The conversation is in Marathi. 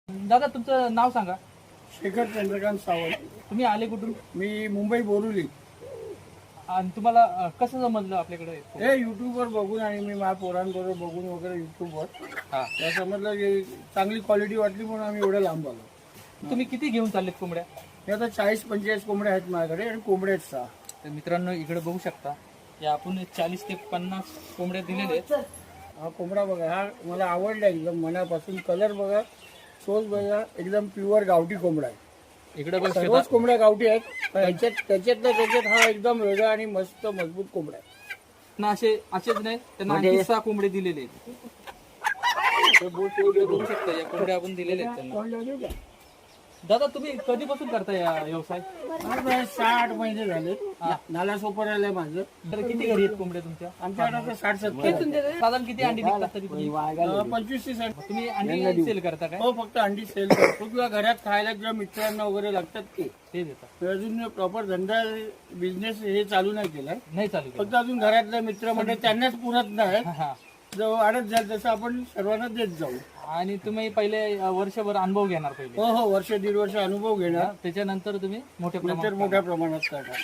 दादा तुमचं नाव सांगा. शेखर चंद्रकांत सावंत. तुम्ही आले कुठून मी मुंबई बोरिवली. आणि तुम्हाला कसं समजलं आपल्याकडे? हे युट्यूबवर बघून आणि मी माझ्या पोरांबरोबर बघून वगैरे युट्यूबवर हा. त्या समजलं की चांगली क्वालिटी वाटली म्हणून आम्ही एवढं लांब आलो. तुम्ही किती घेऊन चाललेत कोंबड्या? हे आता 40-45 कोंबड्या आहेत माझ्याकडे आणि कोंबड्या आहेत 6. तर मित्रांनो इकडे बघू शकता या आपण 40 ते 50 कोंबड्या दिलेले आहेत. हा कोंबडा बघा, हा मला आवडला एकदम मनापासून. कलर बघा, सोज बघा, एकदम प्युअर गावठी कोंबडा आहे. इकडे बघू शकता सर्वच कोंबड्या गावठी आहेत, पण त्याच्यात हा एकदम वेगळा आणि मस्त मजबूत कोंबडा आहे. ना असेच नाही त्यांना आणखी 6 कोंबडे दिलेले आहेत. बघू शकता या कोंबड्या आपण दिलेले आहेत त्यांना. दादा तुम्ही कधीपासून करता या व्यवसाय? 6-8 महिने झाले. नाला सोपर आलंय माझं. तर किती घरी आहेत कोंबड्या तुमच्या? आमच्याकडे आता 60-70 साधारण किती अंडी निघतात तरी तुम्ही? 25-30. तुम्ही अंडी सेल करता काय? हो, फक्त अंडी सेल करतो किंवा घरात खायला किंवा मित्रांना वगैरे लागतात ते देतात? अजून प्रॉपर धंदा बिझनेस हे चालू नाही केलाय. नाही चालू फक्त अजून घरातले मित्र म्हणजे त्यांनाच पुरत नाही. हा. जर वाढत जाईल तसं आपण सर्वांना देत जाऊ. आणि तुम्ही पहिले वर्षभर अनुभव घेणार पहिले, हो, 1-1.5 वर्ष अनुभव घेणार, त्याच्यानंतर तुम्ही मोठ्या नंतर प्रमाणात मोठ्या प्रमाणात करणार.